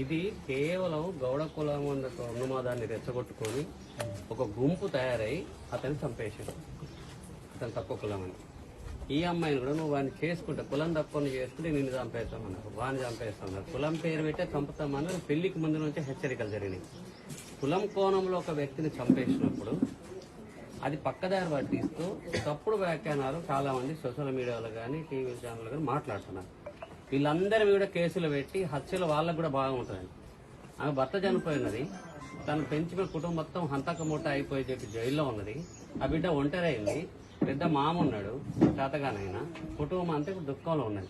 ఇది కేవలం గౌడ కులం ఉన్నమాదాన్ని రెచ్చగొట్టుకొని ఒక గుంపు తయారై అతన్ని చంపేశాడు. అతను తక్కువ కులం అని. ఈ అమ్మాయిని కూడా నువ్వు వాడిని చేసుకుంటే కులం తక్కువ చేసుకుంటే నిన్ను చంపేస్తామన్నారు, వాడిని చంపేస్తామన్నారు. కులం పేరు పెట్టే చంపుతామన్నారు. పెళ్లికి ముందు నుంచే హెచ్చరికలు జరిగినాయి. కులం కోణంలో ఒక వ్యక్తిని చంపేసినప్పుడు అది పక్కదారి పట్టిస్తూ తప్పుడు వ్యాఖ్యానాలు చాలా మంది సోషల్ మీడియాలో కానీ టీవీ ఛానల్ కానీ మాట్లాడుతున్నారు. వీళ్ళందరి మీద కేసులు పెట్టి హత్యలు వాళ్ళకు కూడా బాగా ఉంటుంది. ఆమె భర్త చనిపోయినది, తను పెంచిన కుటుంబం మొత్తం హంతక మూట అయిపోయి చెప్పి జైల్లో ఉన్నది. ఆ బిడ్డ ఒంటరి అయింది, పెద్ద మామ ఉన్నాడు, చేతగానైనా కుటుంబం అంతా ఇప్పుడు దుఃఖంలో ఉన్నది.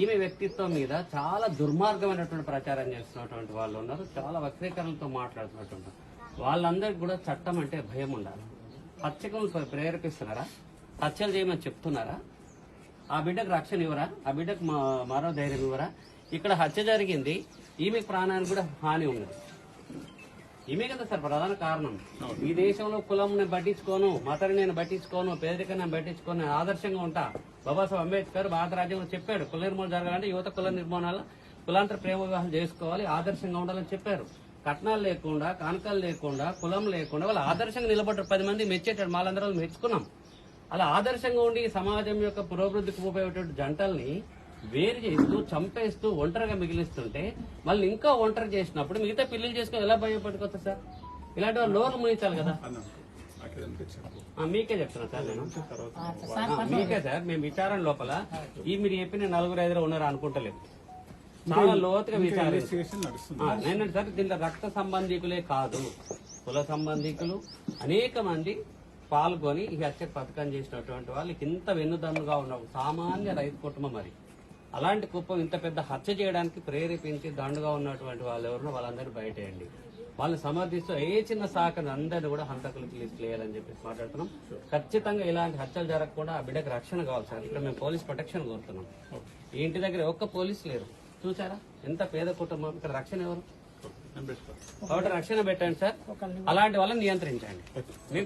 ఈమె వ్యక్తిత్వం మీద చాలా దుర్మార్గమైనటువంటి ప్రచారం చేస్తున్నటువంటి వాళ్ళు ఉన్నారు. చాలా వక్రీకరణలతో మాట్లాడుతున్నటువంటి వాళ్ళందరికీ కూడా చట్టం అంటే భయం ఉండాలి. హత్యకులను ప్రేరేపిస్తున్నారా? హత్యలు చేయమని చెప్తున్నారా? ఆ బిడ్డకు రక్షణ ఇవ్వరా? ఆ బిడ్డకు మరో ధైర్యం ఇవ్వరా? ఇక్కడ హత్య జరిగింది, ఈమె ప్రాణానికి కూడా హాని ఉన్నది. ఈమె కదా సార్ ప్రధాన కారణం. ఈ దేశంలో కులం నేను పట్టించుకోను, మతాన్ని నేను పట్టించుకోను, పేదరికం నేను పట్టించుకోను, నేను ఆదర్శంగా ఉంటా. బాబాసాహెబ్ అంబేద్కర్ భారత రాజ్యాంగంలో చెప్పాడు, కుల నిర్మూలన జరగాలంటే యువత కుల నిర్మూలన, కులాంతర ప్రేమ వివాహాలు చేసుకోవాలి, ఆదర్శంగా ఉండాలని చెప్పారు. కట్నాలు లేకుండా, కానుకలు లేకుండా, కులం లేకుండా వాళ్ళు ఆదర్శంగా నిలబడ్డారు. 10 మంది మెచ్చేటాడు, మాలందరూ మెచ్చుకున్నాం. అలా ఆదర్శంగా ఉండి సమాజం యొక్క పురోభివృద్ధికి ఉపయోగపడే జంటల్ని వేరు చేస్తూ చంపేస్తూ ఒంటరిగా మిగిలిస్తుంటే మళ్ళీ ఇంకా ఒంటరి చేసినప్పుడు మిగతా పిల్లలు చేసుకుని ఎలా భయపడుకోవచ్చు సార్? ఇలాంటి వాళ్ళు నోరు ముయించాలి కదా. మీకే చెప్తున్నా సార్, నేను మీకే సార్. మేము విచారణ లోపల ఈ మీరు చెప్పిన 4-5 ఉన్నారు అనుకుంటలేదు, చాలా లోతుగా విచారణ నేను సార్. దీంట్లో రక్త సంబంధికులే కాదు, కుల సంబంధికులు అనేక మంది పాల్గొని ఈ హత్య పథకం చేసినటువంటి వాళ్ళకి ఇంత వెన్నుదన్నుగా ఉన్న సామాన్య రైతు కుటుంబం. మరి అలాంటి కుప్పం ఇంత పెద్ద హత్య చేయడానికి ప్రేరేపించి దండుగా ఉన్నటువంటి వాళ్ళు ఎవరున్నా వాళ్ళందరూ బయటేయండి. వాళ్ళని సమర్థిస్తూ ఏ చిన్న శాఖను అందరినీ కూడా హంతకులకి లిస్ట్ వేయాలని చెప్పేసి మాట్లాడుతున్నాం. ఖచ్చితంగా ఇలాంటి హత్యలు జరగకుండా ఆ బిడ్డకు రక్షణ కావాలి సార్. ఇక్కడ మేము పోలీస్ ప్రొటెక్షన్ కోరుతున్నాం. ఈ ఇంటి దగ్గర ఒక్క పోలీసు లేరు, చూసారా ఎంత పేద కుటుంబం. ఇక్కడ రక్షణ ఎవరు? కాబట్టి రక్షణ పెట్టండి సార్, అలాంటి వాళ్ళని నియంత్రించండి.